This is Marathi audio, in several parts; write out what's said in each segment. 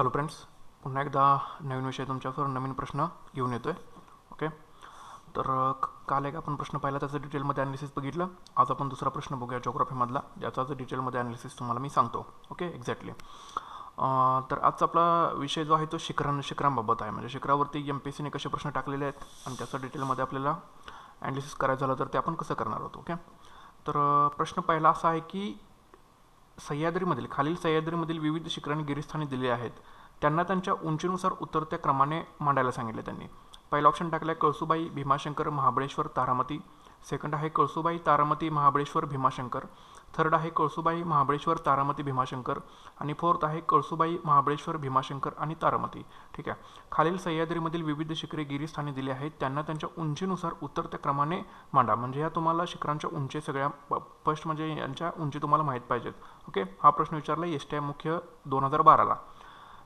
हॅलो फ्रेंड्स, पुन्हा एकदा नवीन विषय तुमच्यासमोर नवीन प्रश्न घेऊन येतो आहे. ओके, तर काल एक आपण प्रश्न पाहिला, त्याचं डिटेलमध्ये ॲनालिसिस बघितलं. आज आपण दुसरा प्रश्न बघूया जिओग्राफीमधला, ज्याचा डिटेलमध्ये ॲनालिसिस तुम्हाला मी सांगतो. Okay, exactly. तर आजचा आपला विषय जो आहे तो शिखरांबाबत आहे. म्हणजे शिखरावरती MPSCने कसे प्रश्न टाकलेले आहेत आणि त्याचं डिटेलमध्ये आपल्याला ॲनालिसिस करायचं झालं तर ते आपण कसं करणार आहोत. ओके, तर प्रश्न पहिला असा आहे की खालील सह्याद्रीमधील विविध शिखरांनी गिरीस्थाने दिली आहेत, त्यांना त्यांच्या उंचीनुसार उतरत्या क्रमाने मांडायला सांगितले त्यांनी. पहिला ऑप्शन टाकला आहे कळसुबाई, भीमाशंकर, महाबळेश्वर, तारामती. सेकंड आहे कळसुबाई, तारामती, महाबळेश्वर, भीमाशंकर. थर्ड आहे कळसुबाई, महाबळेश्वर, तारामती, भीमाशंकर. आणि फोर्थ आहे कळसुबाई, महाबळेश्वर, भीमाशंकर आणि तारामती. ठीक आहे. खालील सह्याद्रीमधील विविध शिखरे गिरीस्थाने दिली आहेत, त्यांना त्यांच्या उंचीनुसार उतरत्या क्रमाने मांडा. म्हणजे या तुम्हाला शिखरांच्या उंची सगळ्या फर्स्ट म्हणजे यांच्या उंची तुम्हाला माहीत पाहिजेत. ओके, हा प्रश्न विचारला STI मुख्य 2012ला.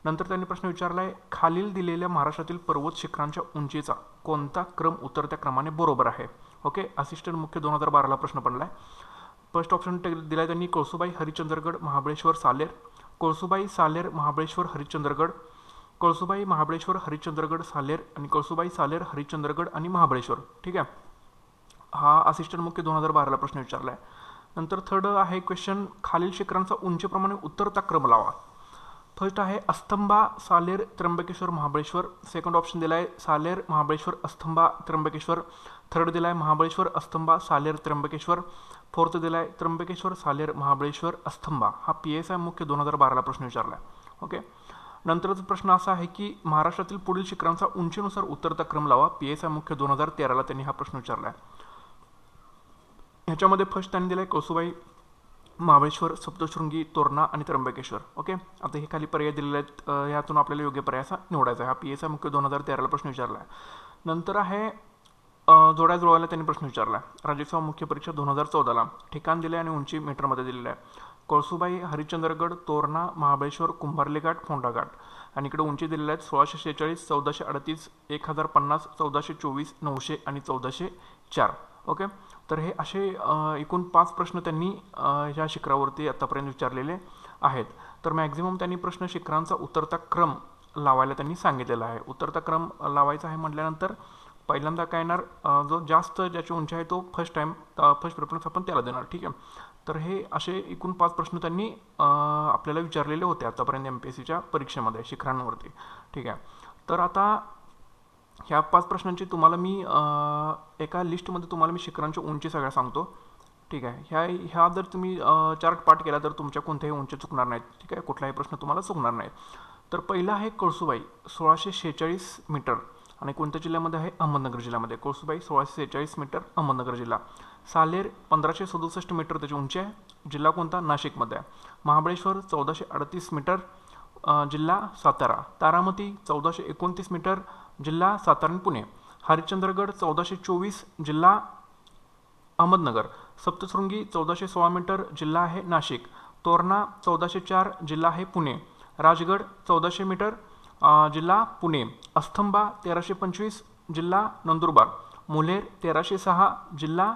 नंतर त्यांनी प्रश्न विचारला आहे खालील दिलेल्या महाराष्ट्रातील पर्वत शिखरांच्या उंचीचा कोणता क्रम उतरत्या क्रमाने बरोबर आहे. ओके, असिस्टंट मुख्य 2012ला प्रश्न पडला आहे. फर्स्ट ऑप्शन दिला आहे त्यांनी कळसुबाई, हरिश्चंद्रगड, महाबळेश्वर, सालेर. कळसुबाई, सालेर, महाबळेश्वर, हरिश्चंद्रगड. कळसुबाई, महाबळेश्वर, हरिश्चंद्रगड, सालेर. आणि कळसुबाई, सालेर, हरिश्चंद्रगड आणि महाबळेश्वर. ठीक आहे, हा असिस्टंट मुख्य 2012ला प्रश्न विचारला आहे. नंतर थर्ड आहे क्वेश्चन खालील शिखरांचा उंचीप्रमाणे उतरता क्रम लावा. फर्स्ट आहे अस्तंबा, सालेर, त्र्यंबकेश्वर, महाबळेश्वर. सेकंड ऑप्शन दिला आहे सालेर, महाबळेश्वर, अस्तंबा, त्र्यंबकेश्वर. थर्ड दिला आहे महाबळेश्वर, अस्तंबा, सालेर, त्र्यंबकेश्वर. फोर्थ दिला आहे त्र्यंबकेश्वर, सालेर, महाबळेश्वर, अस्तंबा. हा PSI मुख्य 2012ला प्रश्न विचारला आहे. ओके, नंतरचा प्रश्न असा आहे की महाराष्ट्रातील पुढील शिखरांचा उंचीनुसार उतरता क्रम लावा. PSI मुख्य 2013ला त्यांनी हा प्रश्न विचारला आहे. ह्याच्यामध्ये फर्स्ट त्यांनी दिला आहे कळसुबाई, महाबळेश्वर, सप्तशृंगी, तोरणा आणि त्र्यंबकेश्वर. ओके, आता हे खाली पर्याय दिलेले आहेत, यातून आपल्याला योग्य पर्याय असा निवडायचा आहे. हा PSI मुख्य 2013ला प्रश्न विचारला आहे. नंतर आहे जोड्या जुळवायला त्यांनी प्रश्न विचारला आहे. राज्योत्सव मुख्य परीक्षा 2014ला. ठिकाण दिले आणि उंची मीटरमध्ये दिलेलं आहे. कळसुबाई, हरिश्चंद्रगड, तोरणा, महाबळेश्वर, कुंभार्ली घाट, फोंडा घाट. आणि इकडे उंची दिलेल्या आहेत 1646, 1438, 1050, 1424, 900 आणि 1404. ओके, तर हे असे एकूण 5 प्रश्न त्यांनी ह्या शिखरावरती आतापर्यंत विचारलेले आहेत. तर मॅक्झिमम त्यांनी प्रश्न शिखरांचा उतरता क्रम लावायला त्यांनी सांगितलेला आहे. उतरता क्रम लावायचा आहे म्हटल्यानंतर पहिल्यांदा काय येणार, जो जास्त ज्याची उंची आहे तो फर्स्ट प्रेफरन्स आपण त्याला देणार. ठीक आहे, तर हे असे एकूण 5 प्रश्न त्यांनी आपल्याला विचारलेले होते आतापर्यंत MPSCच्या परीक्षेमध्ये शिखरांवरती. ठीक आहे, तर आता ह्या 5 प्रश्नांची तुम्हाला मी एका लिस्टमध्ये तुम्हाला मी शिखरांची उंची सगळ्या सांगतो. ठीक आहे, ह्या जर तुम्ही चार्ट पाठ केला तर तुमच्या कोणत्याही उंची चुकणार नाहीत. ठीक आहे, कुठलाही प्रश्न तुम्हाला चुकणार नाही. तर पहिला आहे कळसुबाई, 1646 मीटर. आणि कोणत्या जिल्ह्यामध्ये आहे, अहमदनगर जिल्ह्यामध्ये. कळसुबाई 1646 मीटर, अहमदनगर जिल्हा. सालेर 1567 मीटर त्याची उंची आहे, जिल्हा कोणता, नाशिकमध्ये आहे. महाबळेश्वर 1438 मीटर, जिल्हा सातारा. तारामती 1429 मीटर, जिल्हा सातारा आणि पुणे. हरिश्चंद्रगड 1424, जिल्हा अहमदनगर. सप्तशृंगी 1416 मीटर, जिल्हा आहे नाशिक. तोरणा 1404, जिल्हा आहे पुणे. राजगड 1400 मीटर, जिल्हा पुणे. अस्तंबा 1325, जिल्हा नंदुरबार. मुलेर 1306, जिल्हा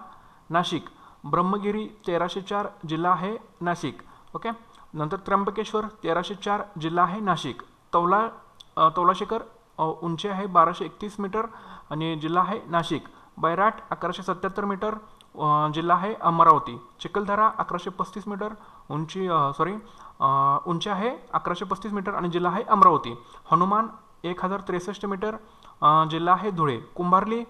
नाशिक. ब्रह्मगिरी 1304, जिल्हा आहे नाशिक. ओके, नंतर त्र्यंबकेश्वर 1304, जिल्हा आहे नाशिक. तौलाशिखर उंची आहे 1231 मीटर आणि जिल्हा आहे नाशिक. बैराट 1177 मीटर, जिल्हा आहे अमरावती. चिखलदरा 1135 मीटर, उंची आहे 1135 मीटर आणि जिल्हा आहे अमरावती. हनुमान 1063 मीटर, जिल्हा आहे धुळे. कुंभार्ली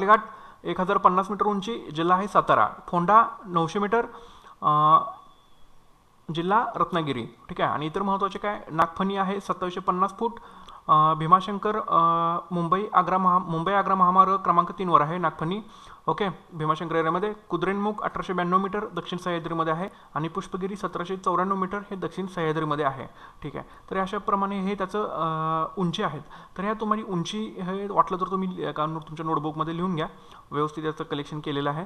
घाट 1050 मीटर उंची, जिल्हा आहे सातारा. फोंडा 900 मीटर, जिल्हा रत्नागिरी. ठीक आहे, आणि इतर महत्त्वाचे काय, नागफणी आहे 2750 फूट. भीमाशंकर मुंबई आग्रा महामार्ग क्रमांक 3वर आहे नागफणी. ओके, भीमाशंकर एरियामध्ये. कुद्रेमुख 1892 मीटर, दक्षिण सह्याद्रीमध्ये आहे. आणि पुष्पगिरी 1794 मीटर, हे दक्षिण सह्याद्रीमध्ये आहे. ठीक आहे, तर अशाप्रमाणे हे त्याचं उंची आहेत. तर ह्या तुम्हाला उंची हे वाटलं तर तुम्ही तुमच्या नोटबुकमध्ये लिहून घ्या. व्यवस्थित याचं कलेक्शन केलेलं आहे.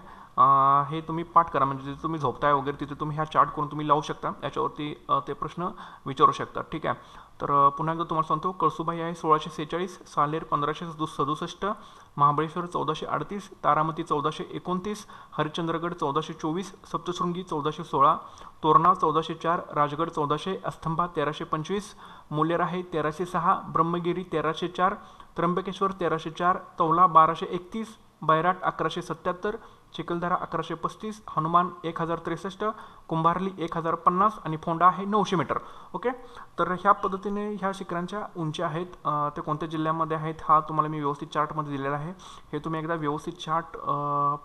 हे तुम्ही पाठ करा, म्हणजे जिथे तुम्ही झोपताय वगैरे तिथे तुम्ही ह्या चार्ट करून तुम्ही लावू शकता, याच्यावरती ते प्रश्न विचारू शकता. ठीक आहे, तर पुन्हा एकदा तुम्हाला सांगतो कळसुबाई आहे 1646, सालेर 1567, महाबळेश्वर 1438, तारामती 1429, हरिश्चंद्रगड 1424, सप्तशृंगी 1416, तोरणा 1404, राजगड 1400, अस्तंभा 1325, मोलेराहे 1306, ब्रह्मगिरी 1304, त्र्यंबकेश्वर 1304, तौला 1231, बैराट 1177, चिखलदरा 1135, हनुमान 1063, कुंभारली 1050 आणि फोंडा आहे 900 मीटर. ओके, तर ह्या पद्धतीने ह्या शिखरांच्या उंची आहेत. ते कोणत्या जिल्ह्यामध्ये आहेत हा तुम्हाला मी व्यवस्थित चार्टमध्ये दिलेला आहे. हे तुम्ही एकदा व्यवस्थित चार्ट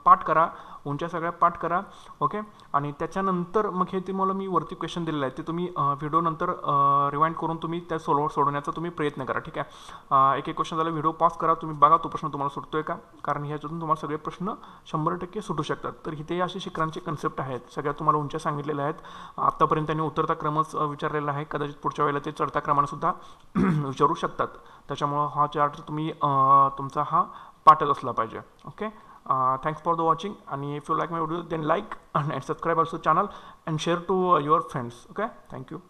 पाठ करा, उंच्या सगळ्या पाठ करा. ओके, आणि त्याच्यानंतर मग हे तुम्हाला मी वरती क्वेश्चन दिलेलं आहे ते तुम्ही व्हिडिओ नंतर रिवाइंड करून तुम्ही त्या सोडवण्याचा तुम्ही प्रयत्न करा. ठीक आहे, एक एक क्वेश्चन झाला, व्हिडिओ पॉज करा, तुम्ही बघा तो प्रश्न तुम्हाला सुटतोय का, कारण ह्याच्यातून तुम्हाला सगळे प्रश्न 100% सुटू शकतात. तर इथे अशी शिखरांचे कन्सेप्ट आहेत, सगळ्या तुम्हाला उंच्या सांगितलेल्या आहेत. आत्तापर्यंत त्यांनी उतरता क्रमच विचारलेला आहे, कदाचित पुढच्या वेळेला ते चढता क्रमाने सुद्धा विचारू शकतात. त्याच्यामुळं हा चार्ट तुम्ही तुमचा हा पाठच असला पाहिजे. Okay, thanks for the watching, and if you like my video then like and subscribe also channel and share to your friends. Okay, thank you.